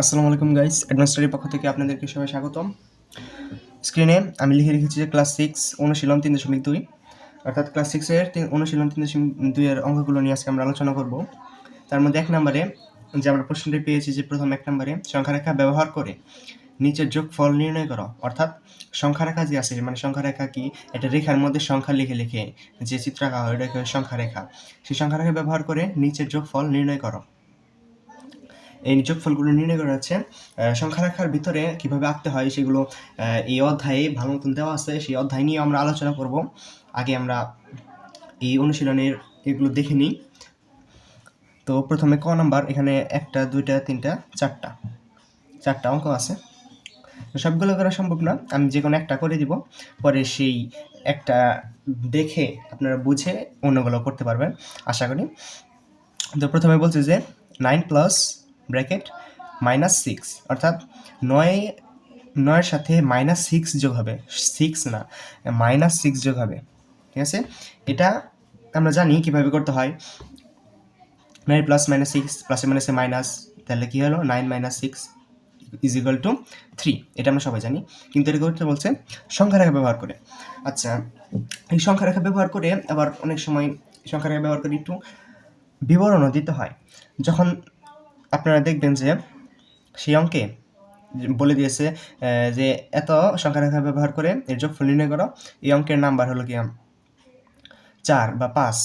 আসসালামু আলাইকুম guys, advance স্টাডির পক্ষ থেকে আপনাদেরকে সবাই স্বাগতম। স্ক্রিনে আমি লিখে রেখেছি যে ক্লাস 6 অনুশীলন 3.2, অর্থাৎ ক্লাস 6 এর অনুশীলন 3.2 এর অঙ্কগুলো নিয়ে আজকে আমরা আলোচনা করব। তার মধ্যে 1 নম্বরে যে আমরা প্রশ্নটি পেয়েছি যে প্রথম 1 নম্বরে সংখ্যা রেখা ব্যবহার করে নিচের যোগফল নির্ণয় করো, অর্থাৎ সংখ্যা রেখা যে আছে, মানে সংখ্যা রেখা কি, এটা রেখার মধ্যে সংখ্যা লিখে লিখে যে চিত্র আঁকা হয় এটাকে সংখ্যা রেখা। সেই সংখ্যা রেখা ব্যবহার করে নিচের যোগফল নির্ণয় করো। এই যোগফলগুলো নির্ণয় করা হচ্ছে। সংখ্যা রেখার ভিতরে কিভাবে আঁকতে হয় সেগুলো এই অধ্যায়ে ভালো মতন দেওয়া আছে, সেই অধ্যায় নিয়ে আমরা আলোচনা করব। আগে আমরা এই অনুশীলনের এগুলো দেখে নিই। তো প্রথমে ক নাম্বার, এখানে 1টা 2টা 3টা 4টা অঙ্ক আছে। সবগুলো করা সম্ভব না, আমি যে কোনো একটা করে দিব, পরে সেই একটা দেখে আপনারা বুঝে অন্যগুলো করতে পারবেন আশা করি। তো প্রথমে বলছে যে 9 প্লাস ব্র্যাকেট -6, অর্থাৎ 9-এর সাথে -6 যোগ হবে, 6 না -6 যোগ হবে, ঠিক আছে। এটা আমরা জানি কিভাবে করতে হয়। 9 প্লাস -6 প্লাসে মাইনাসে মাইনাস, তাহলে কি হলো 9 - 6 = 3, এটা আমরা সবাই জানি। কিন্তু এটা করতে বলছে সংখ্যা রেখা ব্যবহার করে। আচ্ছা, এই সংখ্যা রেখা ব্যবহার করে আবার অনেক সময় সংখ্যা রেখা ব্যবহার করে একটু বিবরণও দিতে হয়। যখন আপনারা দেখবেন যে সেই অঙ্কে বলে দিয়েছে যে এত সংখ্যা রেখা ব্যবহার করে এর যোগফল নির্ণয় করো, এই অঙ্কের নাম্বার হলো কি 4 বা 5।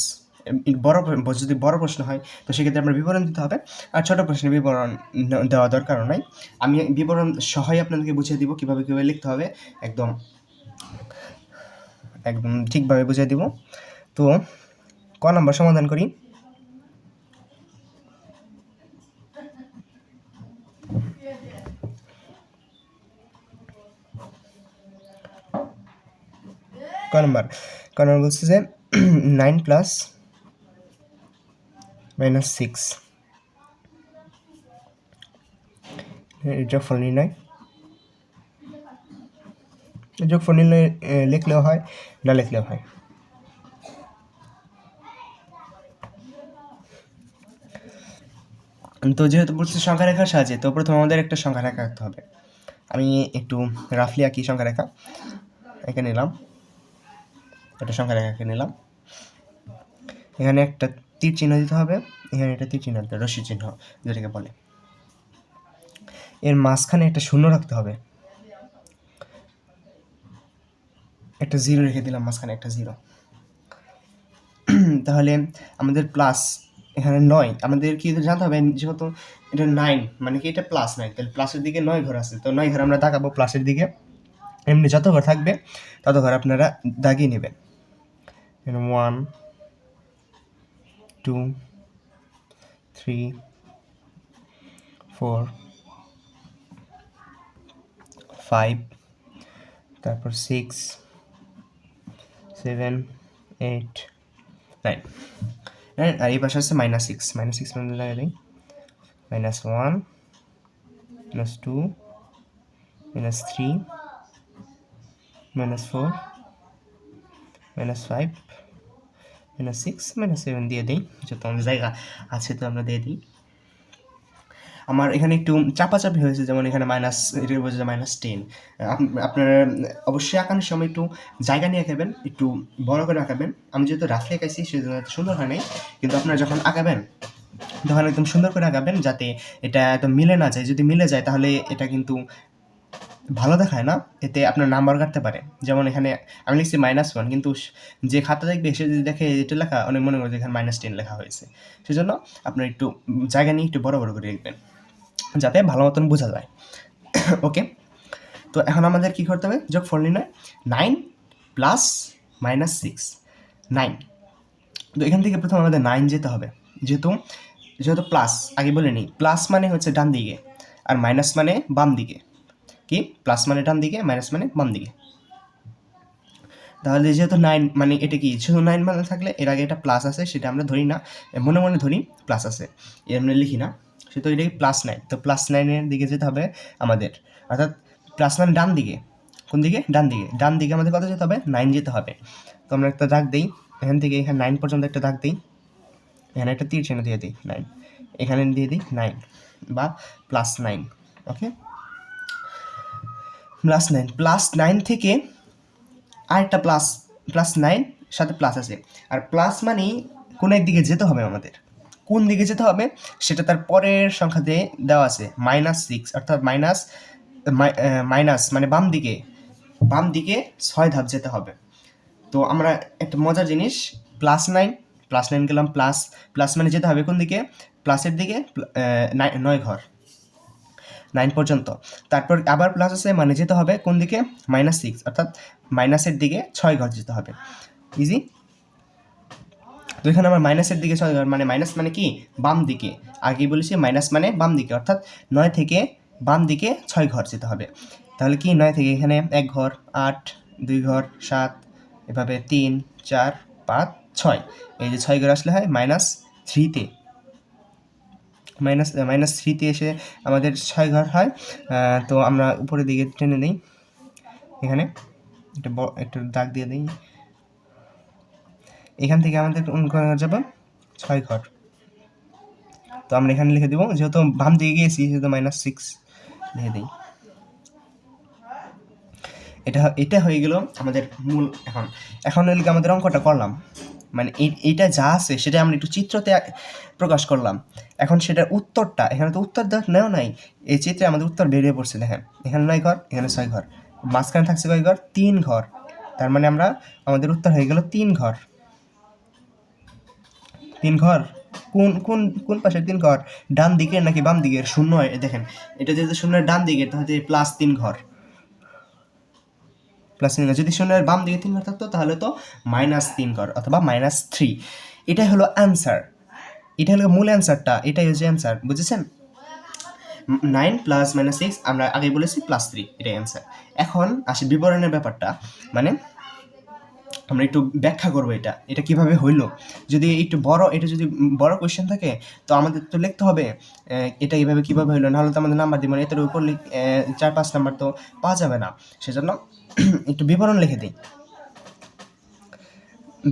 যদি বড় প্রশ্ন হয় তো সেক্ষেত্রে আমরা বিবরণ দিতে হবে, আর ছোট প্রশ্নে বিবরণ দেওয়া দরকারও নাই। আমি বিবরণ সহই আপনাদেরকে বুঝিয়ে দিব কিভাবে কিভাবে লিখতে হবে, একদম একদম ঠিকভাবে বুঝিয়ে দিব। তো ক নাম্বার সমাধান করি। ক নাম্বার বলছে যে 9 প্লাস -6 যোগফল নির্ণয়। যোগফল নির্ণয় লিখলেও হয়, না লিখলেও হয়। তো যেহেতু বলছি সংখ্যা রেখার সাহায্যে, তো প্রথমে আমাদের একটা সংখ্যা রেখা আঁকতে হবে। আমি একটু রাফলি আঁকি সংখ্যা রেখা। এঁকে নিলাম, একটা সংখ্যা রেখা এঁকে নিলাম। এখানে একটা তীর চিহ্ন দিতে হবে, এখানে একটা তীর চিহ্ন দিতে হবে, রশ্মি চিহ্ন যেটাকে বলে। এর মাঝখানে একটা শূন্য রাখতে হবে, একটা 0 রেখে দিলাম, মাঝখানে একটা 0। তাহলে আমাদের প্লাস এখানে 9, আমাদের কি জানতে হবে, যেহেতু এটা 9 মানে কি এটা +9, তাহলে প্লাসের দিকে 9 ঘর আছে, তো 9 ঘর আমরা দাগাবো প্লাসের দিকে। এমনি যত ঘর থাকবে তত ঘর আপনারা দাগিয়ে নেবেন। 1 2 3 4 5, তারপর 6 7 8 9, আর এই পাশে আছে -6, -6 মানে লাগিয়ে দিই, -1 -2 -3 -4 -5 -6 -7 দিয়ে দিই, যত আমাদের জায়গা আছে তো আমরা দিয়ে দিই। আমার এখানে একটু চাপাচাপি হয়েছে, যেমন এখানে মাইনাস, এটাকে বোঝা যায় -10। আপনারা অবশ্যই আঁকানোর সময় একটু জায়গা নিয়ে আঁকাবেন, একটু বড় করে আঁকাবেন। আমি যেহেতু রাফলি আঁকাইছি সেজন্য এত সুন্দর হয় নাই, কিন্তু আপনারা যখন আঁকাবেন তখন একদম সুন্দর করে আঁকাবেন, যাতে এটা একদম মিলে না যায়। যদি মিলে যায় তাহলে এটা কিন্তু ভালো দেখায় না, এতে আপনার নাম্বার কাটতে পারে। যেমন এখানে আমি লিখছি -1, কিন্তু যে খাতা দেখবে সে যদি দেখে এটা লেখা, অনেক মনে করে যে এখানে -10 লেখা হয়েছে। সেজন্য আপনার একটু জায়গা নিয়ে একটু বড় বড় করে লিখবেন, যাতে ভালো মতন বোঝা যায়। ওকে, তো এখন আমাদের কি করতে হবে, যোগফল নির্ণয়। 9 প্লাস -6 9। তো এখান থেকে প্রথমে আমাদের 9 যেতে হবে, যেহেতু প্লাস, আগে বলে নিই, প্লাস মানে হচ্ছে ডান দিকে, আর মাইনাস মানে বাম দিকে। কি, প্লাস মানে ডান দিকে, মাইনাস মানে বাম দিকে। তাহলে যেহেতু 9 মানে এটা কি, শুধু 9 মানে থাকলে এর আগে এটা প্লাস আছে সেটা আমরা ধরি না, মনে মনে ধরি প্লাস আছে, আমরা লিখি না। সেহেতু এটা কি +9, তো +9-এর দিকে যেতে হবে আমাদের, অর্থাৎ প্লাস মানে ডান দিকে। কোন দিকে, ডান দিকে। ডান দিকে আমাদের কত যেতে হবে, 9 যেতে হবে। তো আমরা একটা দাগ দিই, এখান থেকে এখানে 9 পর্যন্ত একটা দাগ দিই, এখানে একটা তীর চিহ্ন দিয়ে দিই 9, এখানে দিয়ে দিই 9 বা +9। ওকে, +9 থেকে আরেকটা +9 সাথে প্লাস আছে, আর প্লাস মানেই কোন একদিকে যেতে হবে আমাদের, কোন দিকে যেতে হবে সেটা তার পরের সংখ্যাতে দেওয়া আছে, -6, অর্থাৎ মাইনাস মানে বাম দিকে 6 ধাপ যেতে হবে। তো আমরা একটা মজার জিনিস, +9 গেলাম, প্লাস মানে যেতে হবে কোন দিকে, প্লাসের দিকে 9 ঘর, 9 পর্যন্ত। তারপর আবার প্লাস আছে মানে যেতে হবে কোন দিকে, -6, অর্থাৎ মাইনাসের দিকে 6 ঘর যেতে হবে। ইজি। তো এখানে আমার মাইনাসের দিকে 6 ঘর, মানে মাইনাস মানে কি, বাম দিকে, আগেই বলেছি মাইনাস মানে বাম দিকে, অর্থাৎ 9 থেকে বাম দিকে 6 ঘর যেতে হবে। তাহলে কি, 9 থেকে এখানে 1 ঘর, 8, 2 ঘর, 7, এভাবে 3, 4, 5, 6, এই যে 6 ঘর আসলে হয় -3-তে, -3-তে এসে আমাদের 6 ঘর হয়। তো আমরা উপরের দিকে টেনে নিই, এখানে একটা দাগ দিয়ে দিই, এখান থেকে আমাদের কোন ঘর যাবে, 6 ঘর। তো আমরা এখানে লিখে দিব, যেহেতু বাম দিকে গিয়েছি সেহেতু -6 লিখে দিই। এটা হয়ে গেল আমাদের মূল। এখন হইলে আমাদের অঙ্কটা করলাম, মানে এইটা যা আছে সেটা আমরা একটু চিত্রতে প্রকাশ করলাম। এখন সেটার উত্তরটা, এখানে তো উত্তর নেওয়া নাই, এই চিত্রে আমাদের উত্তর বেরিয়ে পড়ছে। দেখেন এখানে 9 ঘর, এখানে 6 ঘর, মাঝখানে থাকছে কয় ঘর, 3 ঘর। তার মানে আমাদের উত্তর হয়ে গেল 3 ঘর। 3 ঘর কোন কোন কোন পাশে 3 ঘর, ডান দিকের নাকি বাম দিকের? শূন্য, দেখেন এটা যেহেতু শূন্যের ডান দিকে, তাহলে +3 ঘর, যদি শূন্যের বাম দিকে 3 ঘর থাকতো তাহলে তো -3 ঘর অথবা -3। এটাই হলো অ্যান্সার, এটা হলো মূল অ্যান্সারটা, এটাই হচ্ছে অ্যান্সার, বুঝেছেন? 9 + -6 আমরা আগে বলেছি +3, এটাই অ্যান্সার। এখন আসি বিবরণের ব্যাপারটা, মানে আমরা একটু ব্যাখ্যা করবো এটা কিভাবে হইলো। যদি একটু এটা যদি বড় কোয়েশ্চেন থাকে তো আমাদের তো লিখতে হবে এটা এইভাবে কিভাবে হইলো, নাহলে তো আমাদের নাম্বার দিব না, এটার উপর 4-5 নাম্বার তো পাওয়া যাবে না। সেজন্য একটু বিবরণ লিখে দিই।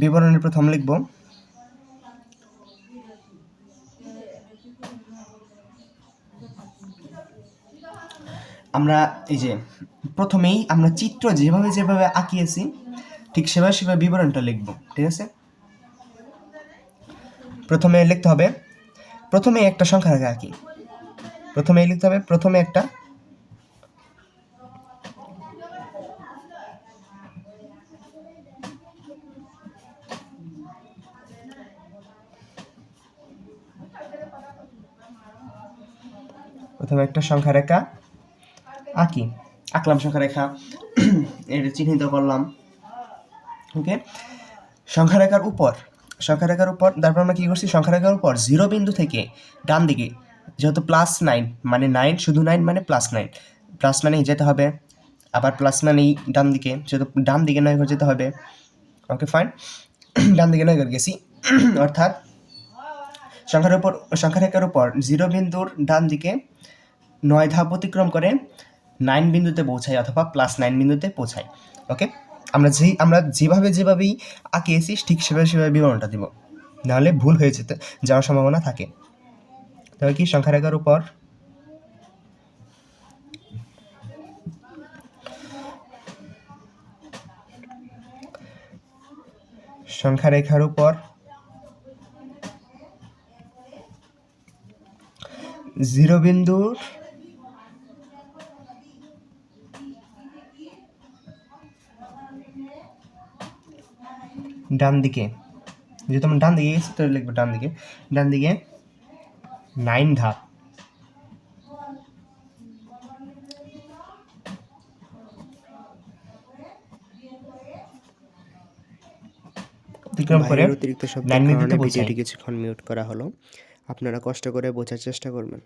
বিবরণের প্রথম লিখব, আমরা এই যে প্রথমেই আমরা চিত্র যেভাবে আঁকিয়েছি ঠিক সেভাবে বিবরণটা লিখব, ঠিক আছে? প্রথমে লিখতে হবে, প্রথমে একটা সংখ্যা রেখা আঁকি, প্রথমেই লিখতে হবে, প্রথমে একটা সংখ্যা রেখা আঁকলাম সংখ্যা রেখা, এটা চিহ্নিত করলাম। ওকে, সংখ্যা রেখার উপর তারপর আমরা কি করছি, সংখ্যা রেখার উপর 0 বিন্দু থেকে ডান দিকে, যেহেতু +9 মানে 9, শুধু 9 মানে +9, প্লাস মানেই যেতে হবে, আবার প্লাস মানেই ডান দিকে, যেহেতু ডান দিকে 9 ঘর যেতে হবে। ওকে ফাইন, ডান দিকে 9 ঘর গেছি, অর্থাৎ সংখ্যা রেখার উপর 0 বিন্দুর ডান দিকে 9 ধাপ অতিক্রম করে 9 বিন্দুতে পৌঁছায় অথবা +9 বিন্দুতে পৌঁছায়। ওকে, আমরা যেভাবেই আঁকিয়েছি ঠিক সেভাবে বিবরণটা দিব, নাহলে ভুল হয়ে যাওয়ার সম্ভাবনা থাকে। তবে কি, সংখ্যা রেখার উপর সংখ্যা রেখার উপর 0 বিন্দুর ডান দিকে, যেহেতু আমরা ডান দিকে গেছি তো লিখবো ডান দিকে 9 ধাপ অতিক্রম করে অতিরিক্ত শব্দের 9 বিন্দুতে কারণে পৌঁছায়। ভিডিওটি কিছুক্ষণ মিউট করা হলো, আপনারা কষ্ট করে বোঝার চেষ্টা করবেন।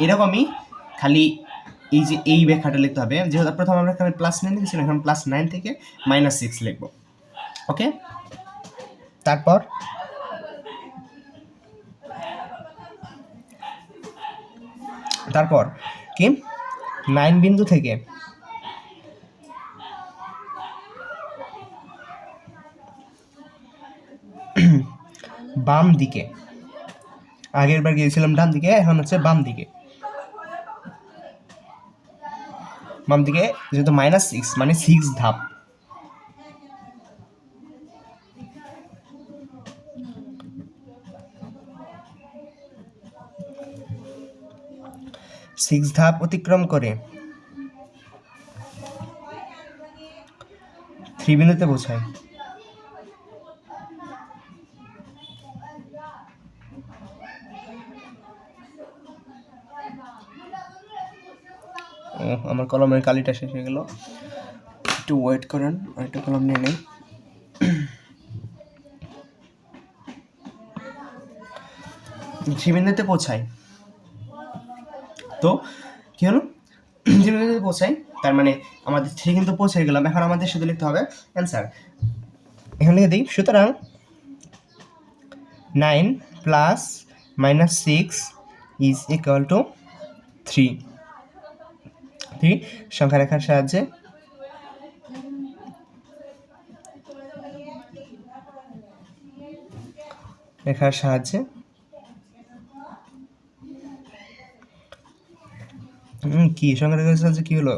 এরকমই, খালি এই যে এই ব্যাখ্যাটা লিখতে হবে, যেহেতু প্রথম আমরা এখানে +9 লিখেছিলাম, এখন +9 থেকে -6 লিখব। ওকে, তারপর কি 9 বিন্দু থেকে বাম দিকে, আগের বার গিয়েছিলাম ডান দিকে, এখন হচ্ছে বাম দিকে যেহেতু -6 মানে 6 ধাপ, অতিক্রম করে 3 বিন্দুতে পৌঁছায়। আমার কলমের কালিটা শেষ হয়ে গেল, একটু ওয়েট করেন, একটা কলম নিয়ে নেই। বিন্দুতে পৌঁছায়, তো কি হলো, বিন্দুতে পৌঁছায়, তার মানে আমাদের 3 কিন্তু পৌঁছে গেলাম। এখন আমাদের শুধু লিখতে হবে অ্যান্সার। এখানে লিখে দিই, সুতরাং 9 + -6 ইজ ইকুয়াল টু 3 সংখ্যা রেখার সাহায্যে কি সংখ্যা রেখার সাহায্যে কি হলো,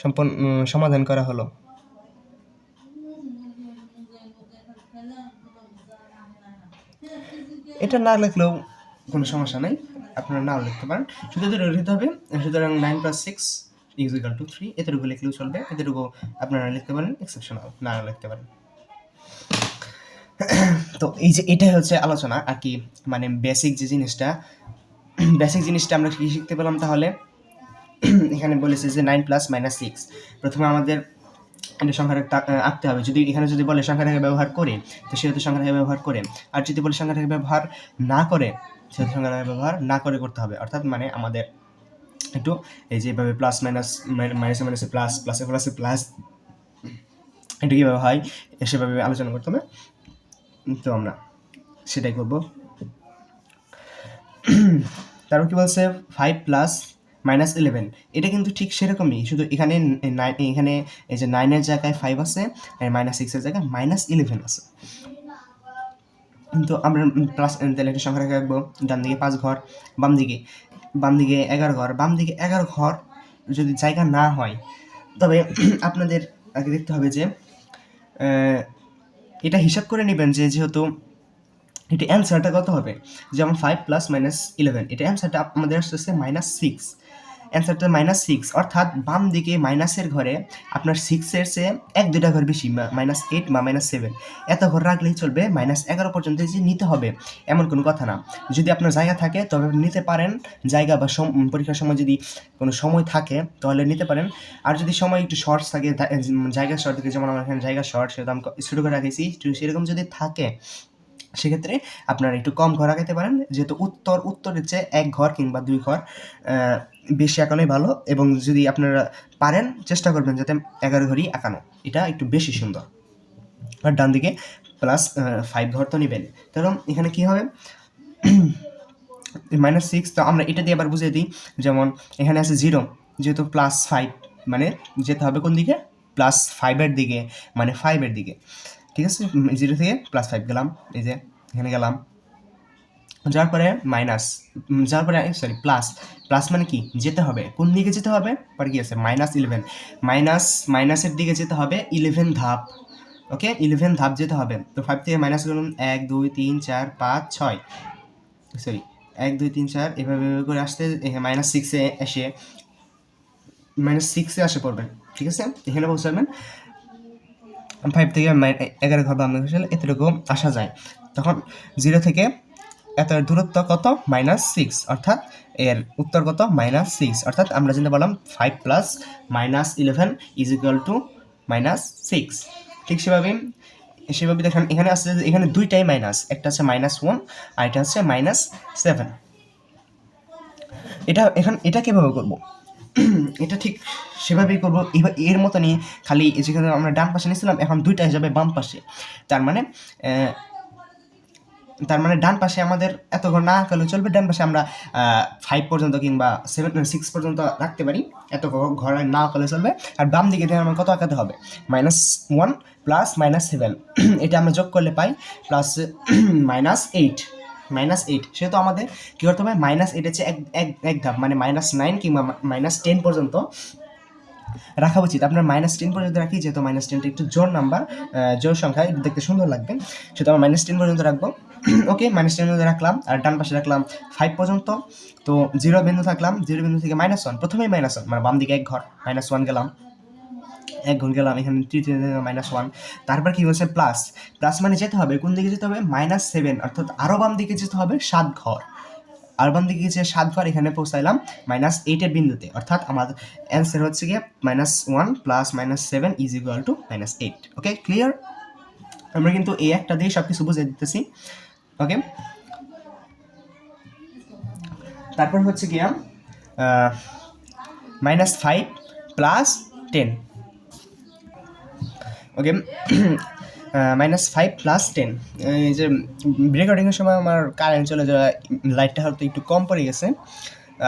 সম্পূর্ণ সমাধান করা হলো। এটা না লিখলেও কোনো সমস্যা নাই, আপনারা নাও লিখতে পারেন, শুধু এতটুকু লিখতে হবে। সুতরাং 9 + 6 ইজ ইকুয়াল টু 3, এতটুকু লিখলেও চলবে, এতটুকু আপনারা লিখতে পারেন, এক্সেপশনাল না লিখতে পারেন। তো এই যে এটাই হচ্ছে আলোচনা আর কি, মানে বেসিক জিনিসটা আমরা কি শিখতে পেলাম তাহলে। এখানে বলেছে যে 9 + -6, প্রথমে আমাদের একটা সংখ্যা রেখা আঁকতে হবে। এখানে যদি বলে সংখ্যা রেখা ব্যবহার করে, তো সেহেতু সংখ্যা রেখা ব্যবহার করে, আর যদি বলে সংখ্যা রেখা ব্যবহার না করে, সেহেতু সংখ্যা রেখা ব্যবহার না করে করতে হবে। অর্থাৎ মানে আমাদের একটু এই যে এভাবে প্লাস মাইনাস, মাইনাসে মাইনাসে প্লাস, প্লাসে প্লাসে প্লাস, এটা কীভাবে হয় সেভাবে আলোচনা করতে হবে। তো আমরা সেটাই করব। তারপর কি বলছে 5 + -11, এটা কিন্তু ঠিক সেরকমই, শুধু এখানে এখানে এই যে 9-এর জায়গায় 5 আছে, আর -6-এর জায়গায় -11 আছে। তো আমরা প্লাস তাহলে একটা সংখ্যা রেখা রাখবো, ডান দিকে 5 ঘর, বাম দিকে 11 ঘর। বাম দিকে 11 ঘর যদি জায়গা না হয়, তবে আপনাদের আগে দেখতে হবে যে এটা হিসাব করে নেবেন যে যেহেতু এটা অ্যান্সারটা কত হবে। যেমন 5 + -11, এটা অ্যান্সারটা আমাদের আসতেছে -6, অ্যান্সারটা -6, অর্থাৎ বাম দিকে মাইনাসের ঘরে আপনার 6-এর চেয়ে 1-2টা ঘর বেশি, -8 বা -7 এত ঘর রাখলেই চলবে। -11 পর্যন্ত যে নিতে হবে এমন কোনো কথা না। যদি আপনার জায়গা থাকে তবে নিতে পারেন, জায়গা বা পরীক্ষার সময় যদি কোনো সময় থাকে তাহলে নিতে পারেন। আর যদি সময় একটু শর্টস থাকে, জায়গা শর্ট থাকে, যেমন আমার এখানে জায়গা শর্ট, সেটা আমি ছোটো করে রাখেছি, সেরকম যদি থাকে সেক্ষেত্রে আপনারা একটু কম ঘর আঁকাতে পারেন, যেহেতু উত্তরের চেয়ে 1 ঘর কিংবা 2 ঘর বেশি আঁকানোই ভালো। এবং যদি আপনারা পারেন চেষ্টা করবেন যাতে 11 ঘরই আঁকানো, এটা একটু বেশি সুন্দর। আর ডান দিকে +5 ঘর তো নেবেন। কারণ এখানে কি হবে, -6, তো আমরা এটা দিয়ে আবার বুঝিয়ে দিই। যেমন এখানে আছে 0, যেহেতু +5 মানে যেতে হবে কোন দিকে, +5-এর দিকে, মানে 5-এর দিকে। ঠিক আছে, 0 থেকে +5 গেলাম, এই যে এখানে গেলাম, যাওয়ার পরে প্লাস মানে কি, যেতে হবে কোন দিকে যেতে হবে, পরে কি আছে -11, মাইনাসের দিকে যেতে হবে 11 ধাপ। ওকে, 11 ধাপ যেতে হবে। তো 5 থেকে মাইনাস করলাম 1 2 3 4 5 6, সরি 1 2 3 4, এভাবে করে আসতে -6-এ এসে -6-এ আসে পড়বেন। ঠিক আছে, এখানে পৌঁছাবেন। 5 থেকে 11 ঘর বাম দিকে এতটুকু আসা যায়। তখন 0 থেকে এত দূরত্ব কত, -6, অর্থাৎ এর উত্তর কত, -6। অর্থাৎ আমরা যেটা বললাম 5 + -11 ইজ ইকুয়াল টু -6। ঠিক সেভাবে দেখেন এখানে আছে, এখানে দুইটাই মাইনাস, একটা হচ্ছে -1 আর এটা হচ্ছে -7। এটা কিভাবে করবো, এটা ঠিক সেভাবেই করবো, এবার এর মতনই, খালি যেখানে আমরা ডান পাশে নিয়েছিলাম এখন দুইটা হয়ে যাবে বাম পাশে। তার মানে ডান পাশে আমাদের এত ঘর না আঁকালেও চলবে, ডান পাশে আমরা 5 পর্যন্ত কিংবা 6 পর্যন্ত রাখতে পারি, এত ঘর না আঁকালে চলবে। আর বাম দিকে দিয়ে আমার কত আঁকাতে হবে, -1 প্লাস -7, এটা আমরা যোগ করলে পাই প্লাস -8, সেহেতু আমাদের কী করতে হবে, -8 হচ্ছে এক ধাপ, মানে -9 কিংবা -10 পর্যন্ত রাখা উচিত। আপনার -10 পর্যন্ত রাখি, যেহেতু -10টা একটু জোর নাম্বার, জোর সংখ্যা, একটু দেখতে সুন্দর লাগবে, সেহেতু আমরা -10 পর্যন্ত রাখবো। ওকে, -10 পর্যন্ত রাখলাম, আর ডান পাশে রাখলাম 5 পর্যন্ত। তো 0 বিন্দু থাকলাম, 0 বিন্দু থেকে -1, প্রথমেই -1, মানে বাম দিকে এক ঘর, -1 গেলাম, এক ঘর গেলাম, এখানে তৃতীয় -1। তারপর কি হচ্ছে প্লাস, মানে যেতে হবে কোন দিকে যেতে হবে, -7, অর্থাৎ আরও বাম দিকে যেতে হবে 7 ঘর, আর বাম দিকে গেছে 7 ঘর, এখানে পৌঁছাইলাম -8 এর বিন্দুতে, অর্থাৎ আমাদের অ্যান্সার হচ্ছে গিয়ে -1 plus -7 is equal to -8। Okay, clear? আমরা কিন্তু এই একটা দিয়ে সব কিছু বুঝিয়ে দিতেছি। ওকে, তারপর হচ্ছে গিয়া -5 প্লাস 10। ওকে, -5 প্লাস 10। এই যে রেকর্ডিংয়ের সময় আমার কারেন্ট চলে যাওয়া, লাইটটা হয়তো একটু কম পড়ে গেছে,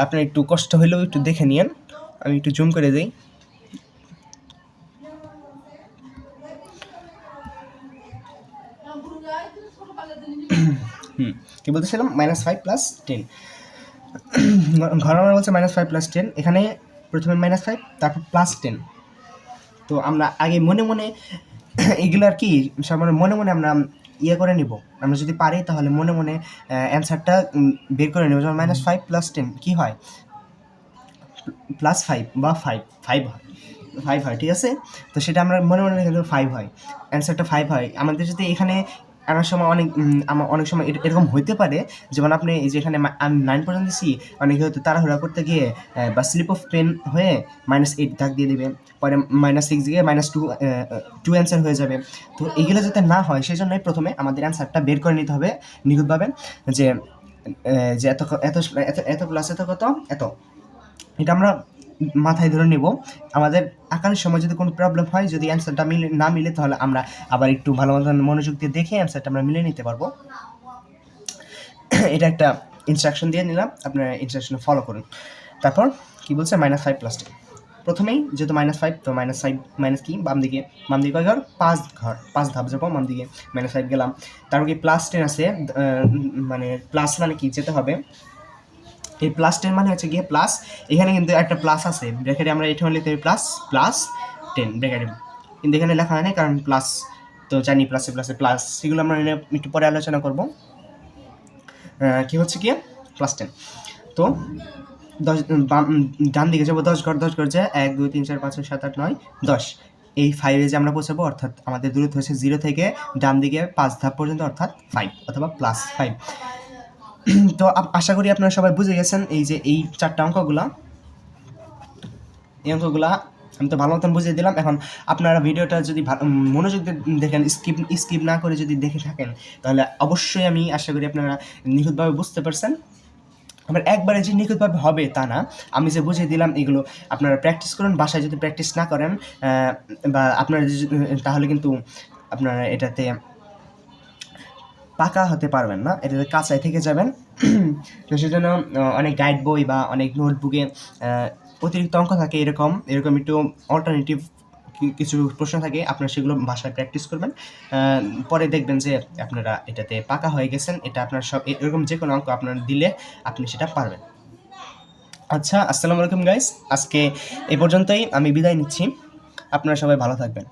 আপনার একটু কষ্ট হলেও একটু দেখে নিন, আমি একটু জুম করে দিই। কি বলতেছিলাম, -5 প্লাস 10, ঘর আমরা বলছে -5 প্লাস 10, এখানে প্রথমে -5 তারপর +10। তো আমরা আগে মনে মনে এগুলার কি সব মনে মনে আমরা ইয়ে করে নিব, আমরা যদি পারি তাহলে মনে মনে অ্যান্সারটা বের করে নেব। যেমন -5 প্লাস 10 কী হয়, +5 বা 5 হয়, 5 হয়, ঠিক আছে? তো সেটা আমরা মনে মনে রেখে দেবো 5 হয়, অ্যান্সারটা 5 হয়। আমাদের যদি এখানে আনার সময় অনেক সময় এরকম হইতে পারে, যেমন আপনি এই যে এখানে আমি 9 পর্যন্ত দিচ্ছি, অনেকে হয়তো তাড়াহুড়া করতে গিয়ে বা স্লিপ অফ পেন হয়ে -8 দাগ দিয়ে দেবে, পরে -6 দিয়ে -2 অ্যান্সার হয়ে যাবে। তো এগুলো যাতে না হয় সেই জন্যই প্রথমে আমাদের অ্যান্সারটা বের করে নিতে হবে নিখুঁতভাবে, যে এত এত এত প্লাস এত কত এত, এটা আমরা মাথায় ধরে নেব। আমাদের আঁকানোর সময় যদি কোনো প্রবলেম হয়, যদি অ্যান্সারটা না মিলে, তাহলে আমরা আবার একটু ভালো মতন মনোযোগ দিয়ে দেখে অ্যান্সারটা আমরা মিলিয়ে নিতে পারবো। এটা একটা ইনস্ট্রাকশন দিয়ে নিলাম, আপনারা ইনস্ট্রাকশন ফলো করুন। তারপর কি বলছে, -5 প্লাস 10, প্রথমেই যেহেতু -5, তো -5 মাইনাস কি, বাম দিকে কয় ঘর, 5 ধাপ যাবো বাম দিকে, -5 গেলাম। তারপর কি +10 আছে, মানে প্লাস মানে কি যেতে হবে, এই +10 মানে হচ্ছে গিয়ে প্লাস, এখানে কিন্তু একটা প্লাস আছে ব্র্যাকেটে, আমরা এটা লিখতে হবে +10 ব্র্যাকেটে, কিন্তু এখানে লেখা হয় না কারণ প্লাস, তো জানি প্লাসে প্লাস, সেগুলো আমরা একটু পরে আলোচনা করব। কি হচ্ছে কি +10, তো 10 ডান দিকে যাবো, 10 ঘর যায়, 1 2 3 4 5 6 7 8 9 10, এই 5 যে আমরা পৌঁছাবো, অর্থাৎ আমাদের দূরত্ব হচ্ছে 0 থেকে ডান দিকে 5 ধাপ পর্যন্ত, অর্থাৎ 5 অথবা +5। তো আশা করি আপনারা সবাই বুঝে গেছেন এই যে এই 4টা অঙ্কগুলা, এই অঙ্কগুলা আমি তো ভালো মতন বুঝিয়ে দিলাম। এখন আপনারা ভিডিওটা যদি মনোযোগ দিয়ে দেখেন, স্কিপ না করে যদি দেখে থাকেন, তাহলে অবশ্যই আমি আশা করি আপনারা নিখুঁতভাবে বুঝতে পারছেন। আবার একবারে যে নিখুঁতভাবে হবে তা না, আমি যে বুঝিয়ে দিলাম এগুলো আপনারা প্র্যাকটিস করুন। বাসায় যদি প্র্যাকটিস না করেন বা আপনারা তাহলে কিন্তু আপনারা এটাতে পাকা হতে পারবেন না, এটাতে কাঁচাই থেকে যাবেন। তো সেজন্য অনেক গাইড বই বা অনেক নোটবুকে অতিরিক্ত অঙ্ক থাকে, এরকম একটু অল্টারনেটিভ কিছু প্রশ্ন থাকে, আপনারা সেগুলো ভাষায় প্র্যাকটিস করবেন, পরে দেখবেন যে আপনারা এটাতে পাকা হয়ে গেছেন। এটা আপনার সব এরকম যে কোনো অঙ্ক আপনার দিলে আপনি সেটা পারবেন। আচ্ছা, আসসালামু আলাইকুম গাইস, আজকে এ পর্যন্তই, আমি বিদায় নিচ্ছি। আপনারা সবাই ভালো থাকবেন।